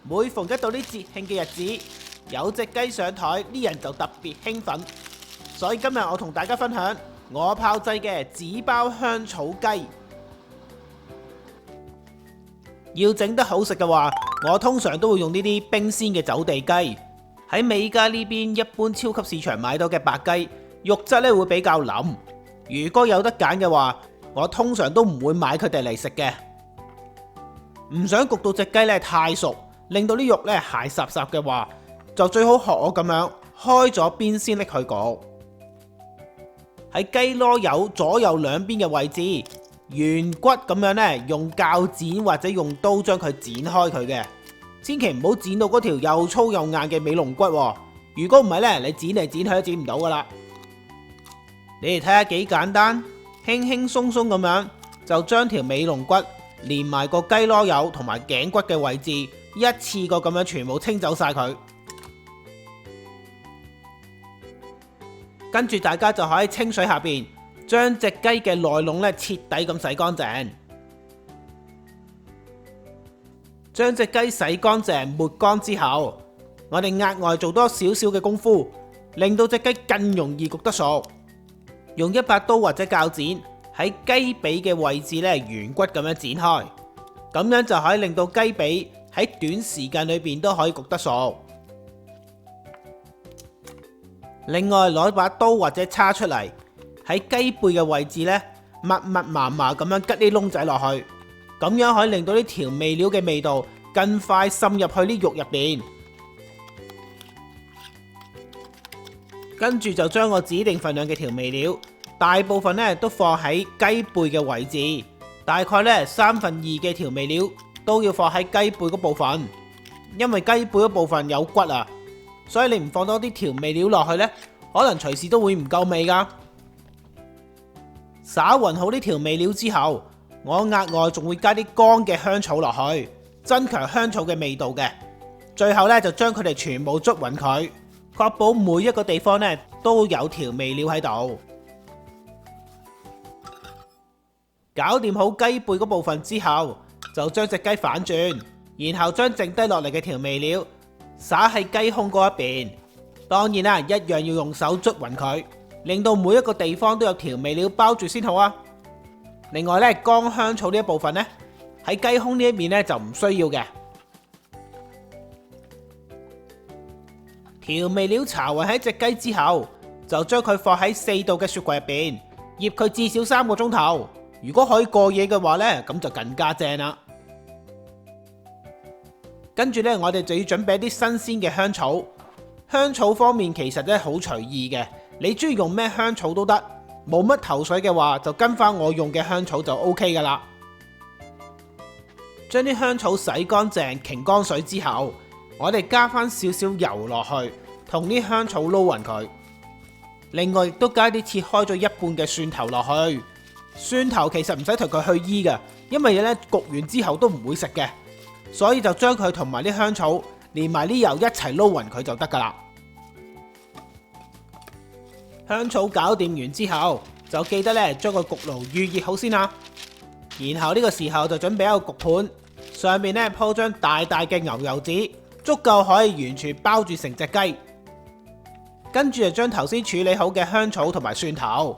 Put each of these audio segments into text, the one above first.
每逢一到啲節慶嘅日子，有隻雞上台，啲人就特別興奮。所以今日我同大家分享我炮製嘅紙包香草雞。要整得好食嘅話，我通常都會用呢啲冰鮮嘅走地雞。喺美加呢邊一般超級市場買到嘅白雞，肉質咧會比較腍。如果有得揀嘅話，我通常都唔會買佢哋嚟食嘅。唔想焗到隻雞咧太熟，令到啲肉咧鞋霎霎嘅話，就最好學我咁樣開咗邊先拎去焗。喺雞籮柚左右兩邊嘅位置，圓骨咁樣咧，用鉸剪或者用刀將佢剪開佢嘅。千祈唔好剪到嗰條又粗又硬嘅尾龍骨，如果唔係咧，你剪嚟剪去都剪唔到噶啦。你哋睇下幾簡單，輕輕鬆鬆咁樣就將條尾龍骨連埋個雞籮柚同埋頸骨嘅位置，一次過咁樣全部清走晒佢。跟住大家就可以清水下邊將隻雞嘅內籠咧徹底咁洗乾淨。將隻雞洗乾淨抹乾之後，我哋額外做多少少嘅功夫，令到隻雞更容易焗得熟。用一把刀或者鉸剪喺雞髀嘅位置咧圓骨咁樣剪開，咁樣就可以令到雞髀喺短時間裏邊都可以焗得熟。另外攞把刀或者叉出嚟，喺雞背嘅位置咧密密麻麻咁樣吉啲窿仔落去。咁樣可以令到啲調味料嘅味道更快滲入去啲肉入邊，跟住就將我指定份量嘅調味料，大部分咧都放喺雞背嘅位置，大概咧2/3嘅調味料都要放喺雞背嗰部分，因為雞背嗰部分有骨啊，所以你唔放多啲調味料落去呢，可能隨時都會唔夠味噶。灑勻好啲調味料之後，我額外仲會加啲乾嘅香草落去，增強香草嘅味道嘅。最後咧就將佢哋全部捽勻佢，確保每一個地方咧都有調味料喺度。搞掂好雞背嗰部分之後，就將隻雞反轉，然後將剩低落嚟嘅調味料灑喺雞胸嗰一邊。當然啦，一樣要用手捽勻佢，令到每一個地方都有調味料包住先好啊。另外咧，乾香草呢一部分咧，喺雞胸呢一面咧就唔需要嘅。調味料搽勻喺隻雞之後，就將佢放喺4度嘅雪櫃入邊，醃佢至少3個鐘頭。如果可以過夜嘅話咧，咁就更加正啦。跟住咧，我哋就要準備一啲新鮮嘅香草。香草方面其實咧好隨意嘅，你中意用咩香草都得。冇乜頭緒嘅話，就跟翻我用嘅香草就 OK 噶啦。將啲香草洗乾淨，擎乾水之後，我哋加翻少少油落去，同啲香草撈勻佢。另外亦都加啲切開咗一半嘅蒜頭落去。蒜頭其實唔使同佢去衣嘅，因為咧焗完之後都唔會食嘅，所以就將佢同埋啲香草連埋啲油一齊撈勻佢就得噶啦。香草搞掂完之後，就記得咧將個焗爐預熱好先啦。然後呢個時候就準備一個焗盤，上面咧鋪張大大嘅牛油紙，足夠可以完全包住成隻雞。跟住就將頭先處理好嘅香草同埋蒜頭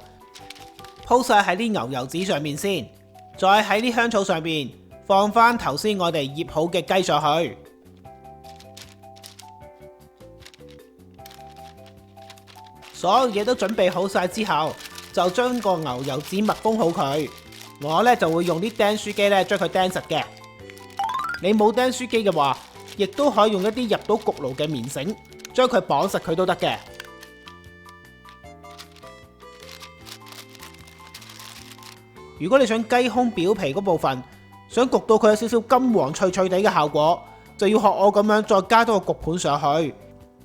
鋪晒喺啲牛油紙上面先，再喺啲香草上面放翻頭先我哋醃好嘅雞上去。所有嘢都準備好晒之後，就將個牛油紙密封好佢。我咧就會用啲釘書機咧將佢釘實嘅。你冇釘書機嘅話，亦都可以用一啲入到焗爐嘅棉繩，將佢綁實佢都得嘅。如果你想雞胸表皮嗰部分，想焗到佢有少少金黃脆脆地嘅效果，就要學我咁樣再加多個焗盤上去。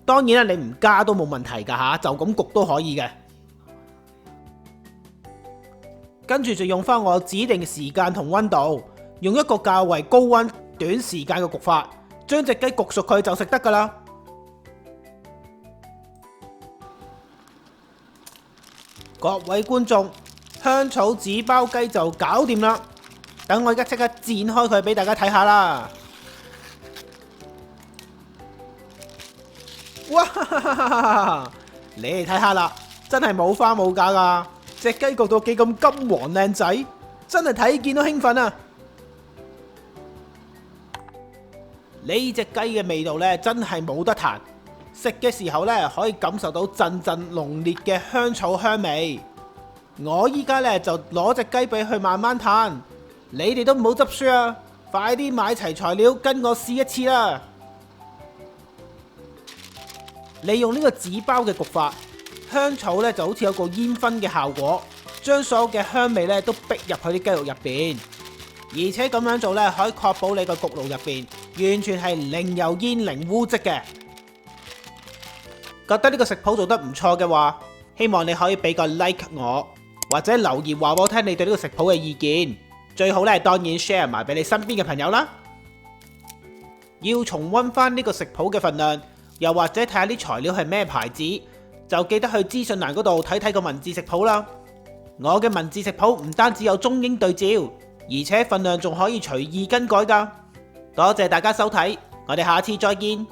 當然啦，你唔加都冇問題噶吓，就咁焗都可以嘅。跟住就用翻我指定嘅時間同溫度，用一個較為高溫、短時間嘅焗法，將隻雞焗熟佢就食得噶啦。各位觀眾，香草紙包雞就搞掂啦。等我而家即刻剪開佢俾大家睇下啦。哇！你嚟睇下啦，真係冇花冇假噶，隻雞焗到幾咁金黃靚仔，真係睇見都興奮啊！呢隻雞嘅味道呢，真係冇得彈，食嘅時候呢，可以感受到陣陣濃烈嘅香草香味。我依家呢，就攞隻雞髀去慢慢嘆，你哋都唔好執輸啊！快啲買齊材料，跟我試一次啦！利用呢個紙包嘅焗法，香草呢就好似有個煙燻嘅效果，將所有嘅香味呢都逼入去啲雞肉入邊。而且咁樣做呢，可以確保你個焗爐入邊完全係零油煙、零污漬嘅。覺得呢個食譜做得唔錯嘅話，希望你可以俾個 like 我，或者留言話我聽你對呢個食譜嘅意見。最好呢，當然 share 埋俾你身邊嘅朋友啦。要重溫翻呢個食譜嘅份量，又或者睇下啲材料係咩牌子，就記得去資訊欄嗰度睇睇個文字食譜啦。我嘅文字食譜唔單止有中英對照，而且份量仲可以隨意更改㗎。多謝大家收睇，我哋下次再見。